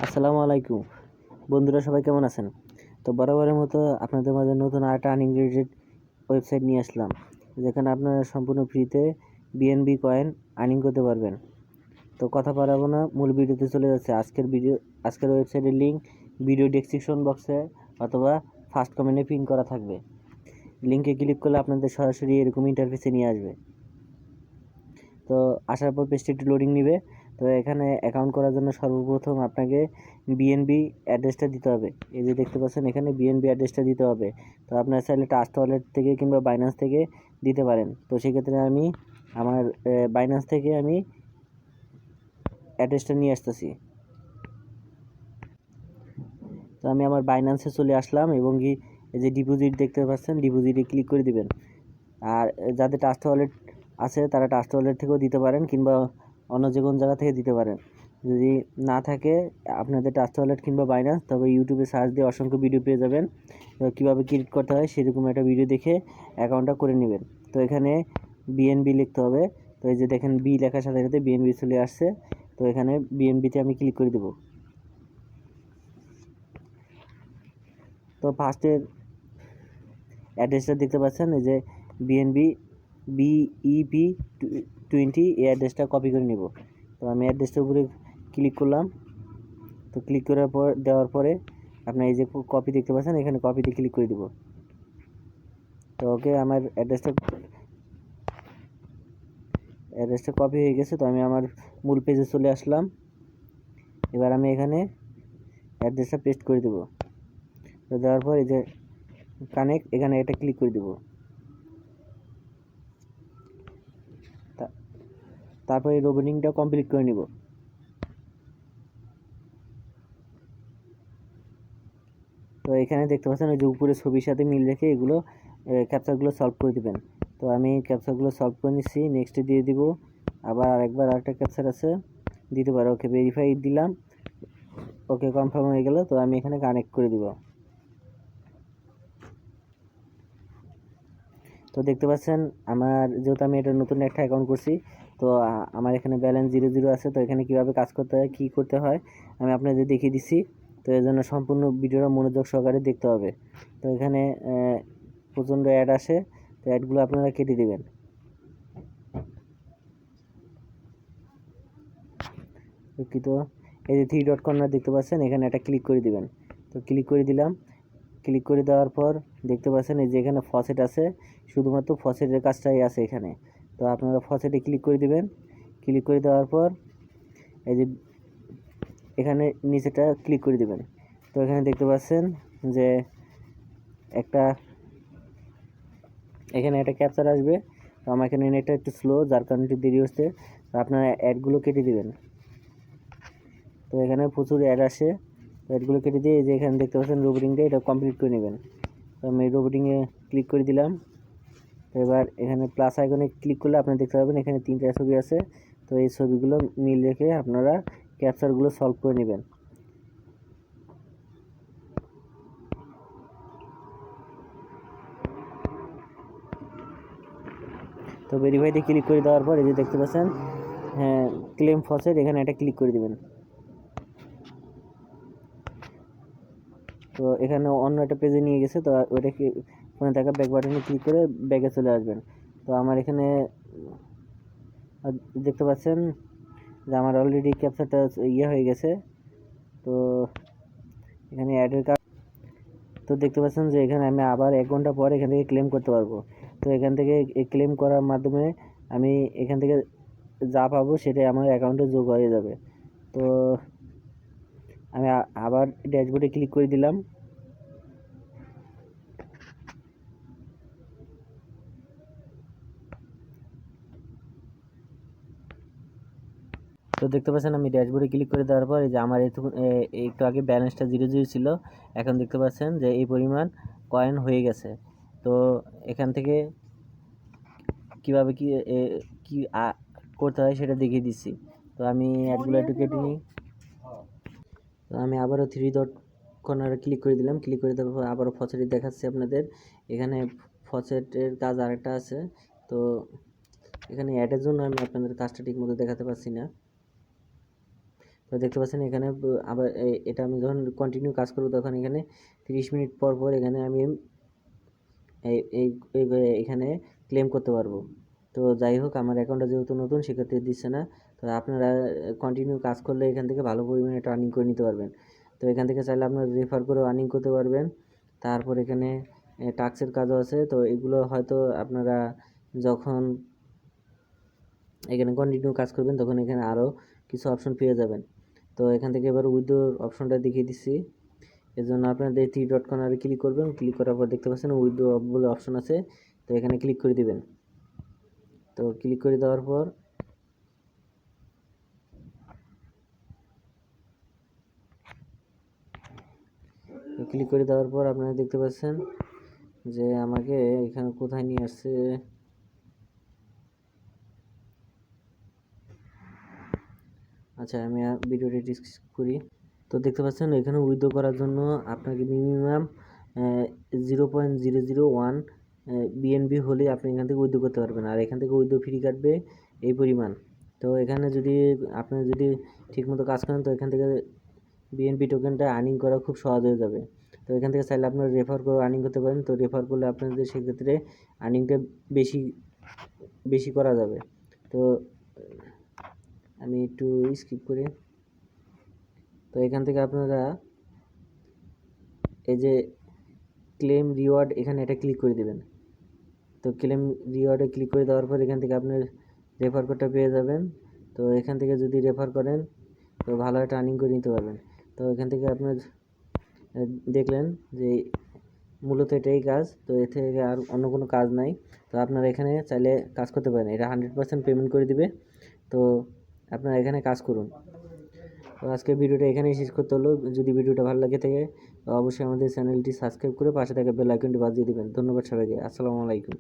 আসসালামু আলাইকুম বন্ধুরা, সবাই কেমন আছেন? তো বরাবরের মতো আপনাদের মাঝে নতুন আরেকটা আর্নিং রিলেটেড ওয়েবসাইট নিয়ে আসলাম, যেখানে আপনারা সম্পূর্ণ ফ্রিতে বিএনবি কয়েন আর্নিং করতে পারবেন। তো কথা বাড়াবো না, মূল ভিডিওতে চলে যাচ্ছে। আজকের ওয়েবসাইটের লিঙ্ক ভিডিও ডেসক্রিপশন বক্সে অথবা ফার্স্ট কমেন্টে পিন করা থাকবে। লিঙ্কে ক্লিক করলে আপনাদের সরাসরি এরকম ইন্টারফেসে নিয়ে আসবে। তো আসার পর পেজটি একটু লোডিং নেবে। তো এখানে অ্যাকাউন্ট করার জন্য সর্বপ্রথম আপনাকে বিএনবি অ্যাড্রেসটা দিতে হবে। এই যে দেখতে পাচ্ছেন, এখানে বিএনবি অ্যাড্রেসটা দিতে হবে। তো আপনার চাইলে ট্রাস্ট ওয়ালেট থেকে কিংবা বাইন্যান্স থেকে দিতে পারেন। তো সেক্ষেত্রে আমি আমার বাইন্যান্স থেকে আমি অ্যাড্রেসটা নিয়ে আসতেছি। তো আমি আমার বাইন্যান্সে চলে আসলাম এবং কি এই যে ডিপোজিট দেখতে পাচ্ছেন, ডিপোজিটে ক্লিক করে দিবেন। আর যাদের ট্রাস্ট ওয়ালেট আছে তারা ট্রাস্ট ওয়ালেট থেকেও দিতে পারেন কিংবা অন্য যে কোনো জায়গা থেকে দিতে পারেন। যদি না থাকে আপনাদের ট্রাস্ট ওয়ালেট কিংবা বাইন্যান্স, তবে ইউটিউবে সার্চ দিয়ে অসংখ্য ভিডিও পেয়ে যাবেন। তো কীভাবে ক্রিয়েট করতে হয় সেরকম একটা ভিডিও দেখে অ্যাকাউন্টটা করে নেবেন। তো এখানে বিএনবি লিখতে হবে। তো এই যে দেখেন, বি লেখার সাথে সাথে বিএনবি চলে আসছে। তো এখানে বিএনবিতে আমি ক্লিক করে দেবো। তো ফার্স্টের অ্যাড্রেসটা দেখতে পাচ্ছেন, এই যে বিএনবি বিইপি 20, এই অ্যাড্রেসটা কপি করে নিব। তো আমি অ্যাড্রেসটার উপরে ক্লিক করলাম। তো ক্লিক করার পর দেওয়ার পরে আপনার এই যে কপি দেখতে পাচ্ছেন, এখানে কপিতে ক্লিক করে দেব। তো ওকে, আমার অ্যাড্রেসটা কপি হয়ে গেছে। তো আমি আমার মূল পেজে চলে আসলাম। এবার আমি এখানে অ্যাড্রেসটা পেস্ট করে দেব। তো দেওয়ার পর এই যে কানেক্ট, এখানে এটা ক্লিক করে দেব। তারপর এই রোবটিংটা কমপ্লিট করে নিব। তো এখানে দেখতে পাচ্ছেন, ওই যে উপরে ছবির সাথে মিল রেখে এগুলো ক্যাপচারগুলো সলভ করে দিবেন। তো আমি ক্যাপচারগুলো সলভ করে নিচ্ছি, নেক্সটে দিয়ে দিব। আবার আরেকটা ক্যাপচার আছে, দিতে পারো। ওকে, ভেরিফাই দিলাম। ওকে, কনফার্ম হয়ে গেল। তো আমি এখানে কানেক্ট করে দিব। তো দেখতে পাচ্ছেন, আমার যেহেতু আমি এটা নতুন একটা অ্যাকাউন্ট করছি, তো আমার এখানে ব্যালেন্স 0 আছে। তো এখানে কীভাবে কাজ করতে হয়, কী করতে হয় আমি আপনাদের দেখিয়ে দিচ্ছি। তো এর জন্য সম্পূর্ণ ভিডিওটা মনোযোগ সহকারে দেখতে হবে। তো এখানে প্রচণ্ড অ্যাড আসে, তো অ্যাডগুলো আপনারা কেটে দেবেন। দুঃখিত। এই যে 3 ডট কর্নার দেখতে পাচ্ছেন, এখানে একটা ক্লিক করে দিবেন। তো ক্লিক করে দিলাম। ক্লিক করে দেওয়ার পর দেখতে পাচ্ছেন, এই যে এখানে ফসেট আছে, শুধুমাত্র ফসেটের কাজটাই আছে এখানে। তো আপনারা ফসেটে ক্লিক করে দিবেন। ক্লিক করে দেওয়ার পর এই যে এখানে নিচেটা ক্লিক করে দিবেন। তো এখানে দেখতে পাচ্ছেন যে এখানে একটা ক্যাপচার আসবে। তো আমার এখানে নেটটা একটু স্লো, যার কারণে একটু দেরি হচ্ছে। তো আপনারা অ্যাডগুলো কেটে দিবেন। তো এখানে প্রচুর অ্যাড আসে, অ্যাডগুলো কেটে দিয়ে এই যে এখানে দেখতে পাচ্ছেন রোবটিংটা, এটা কমপ্লিট করে নেবেন। তো আমি রোবটিংয়ে ক্লিক করে দিলাম। তো এবার এখানে প্লাস আইকনে ক্লিক করলে আপনি দেখতে পাবেন এখানে 3টা ছবি আছে। তো এই ছবিগুলো মিল রেখে আপনারা ক্যাপচারগুলো সলভ করে নেবেন। তো ভেরিফাইতে ক্লিক করে দেওয়ার পর এই যে দেখতে পাচ্ছেন, হ্যাঁ, ক্লেম ফসেট, এখানে এটা ক্লিক করে দেবেন। তো এখানে অন্য একটা পেজে নিয়ে গেছে। তো ওইটা কি ফোনে থাকা ব্যাক বাটনে ক্লিক করে ব্যাগে চলে আসবেন। তো আমার এখানে দেখতে পাচ্ছেন যে আমার অলরেডি ক্যাপচারটা হয়ে গেছে। তো এখানে অ্যাডের কার্ড, তো দেখতে পাচ্ছেন যে এখানে আমি আবার 1 ঘন্টা পর এখান থেকে ক্লেম করতে পারবো। তো এখান থেকে ক্লেম করার মাধ্যমে আমি এখান থেকে যা পাবো সেটাই আমার অ্যাকাউন্টে যোগ হয়ে যাবে। তো আমি আবার ড্যাশবোর্ডে ক্লিক করে দিলাম। তো দেখতে পাচ্ছেন, আমি ড্যাশবোর্ডে ক্লিক করে দেওয়ার পর এই যে আমার একটু আগে ব্যালেন্সটা 0 ছিল, এখন দেখতে পাচ্ছেন যে এই পরিমাণ কয়েন হয়ে গেছে। তো এখান থেকে কীভাবে কি করতে হয় সেটা দেখিয়ে দিচ্ছি। তো আমি অ্যাডগুলো একটু কেটে নিই। তো আমি আবারও 3 ডট কর্নারে ক্লিক করে দিলাম। ক্লিক করে দেওয়ার পর আবারও ফসেটে দেখাচ্ছি আপনাদের। এখানে ফসেটের কাজ আরেকটা আছে। তো এখানে অ্যাডের জন্য আমি আপনাদের কাজটা ঠিক মতো দেখাতে পারছি না। তো দেখতে পাচ্ছেন এখানে আবার এটা আমি যখন কন্টিনিউ কাজ করবো তখন এখানে 30 মিনিট পর পর এখানে আমি এই এই এখানে ক্লেম করতে পারবো। তো যাই হোক, আমার অ্যাকাউন্টটা যেহেতু নতুন সেক্ষেত্রে দিচ্ছে না। তো আপনারা কন্টিনিউ কাজ করলে এখান থেকে ভালো পরিমাণে একটা আর্নিং করে নিতে পারবেন। তো এখান থেকে চাইলে আপনারা রেফার করে আর্নিং করতে পারবেন। তারপর এখানে টাস্কের কাজও আছে। তো এগুলো হয়তো আপনারা যখন এখানে কন্টিনিউ কাজ করবেন তখন এখানে আরও কিছু অপশন পেয়ে যাবেন। তো এখান থেকে এবার উইথড্রর অপশনটা দেখিয়ে দিচ্ছি। এর জন্য আপনাদের থ্রি ডট কর্নারে ক্লিক করবেন। ক্লিক করার পর দেখতে পাচ্ছেন উইথড্র বলে অপশন আছে। তো এখানে ক্লিক করে দিবেন। তো ক্লিক করে দেওয়ার পর আপনারা দেখতে পাচ্ছেন যে আমাকে এখানে কোথায় নিয়ে আসছে। আচ্ছা, আমি ভিডিওটি ডিসক্রিপ করি। তো দেখতে পাচ্ছেন এখানে উইথড্র করার জন্য আপনাকে মিনিমাম 0.001 বিএনবি হলে আপনি এখান থেকে উইথড্র করতে পারবেন। আর এখান থেকে উইথড্র ফ্রি কাটবে এই পরিমাণ। তো এখানে যদি আপনি যদি ঠিকমতো কাজ করেন তো এখান থেকে বিএনপি টোকেনটা আর্নিং করা খুব সহজ হয়ে যাবে। তো এখান থেকে চাইলে আপনারা রেফার করে আর্নিং করতে পারেন। তো রেফার করলে আপনাদের সেক্ষেত্রে আর্নিংটা বেশি বেশি করা যাবে। তো আমি একটু স্কিপ করি। তো এখান থেকে আপনারা এই যে ক্লেম রিওয়ার্ড এখানে এটা ক্লিক করে দেবেন। তো ক্লেম রিওয়ার্ডে ক্লিক করে দেওয়ার পর এখান থেকে আপনার রেফার কোডটা পেয়ে যাবেন। তো এখান থেকে যদি রেফার করেন তো ভালো একটা আর্নিং করে নিতে পারবেন। তো এখান থেকে আপনার দেখলেন যে মূলত এটাই কাজ। তো এর থেকে আর অন্য কোনো কাজ নাই। তো আপনারা এখানে চাইলে কাজ করতে পারেন। এটা 100% পেমেন্ট করে দিবে। তো আপনারা এখানে কাজ করুন। তো আজকের ভিডিওটা এখানেই শেষ করতে হলো। যদি ভিডিওটা ভালো লাগে থাকে তো অবশ্যই আমাদের চ্যানেলটি সাবস্ক্রাইব করে পাশে থাকা বেল আইকনটি বাজিয়ে দিবেন। ধন্যবাদ সবাইকে। আসসালামু আলাইকুম।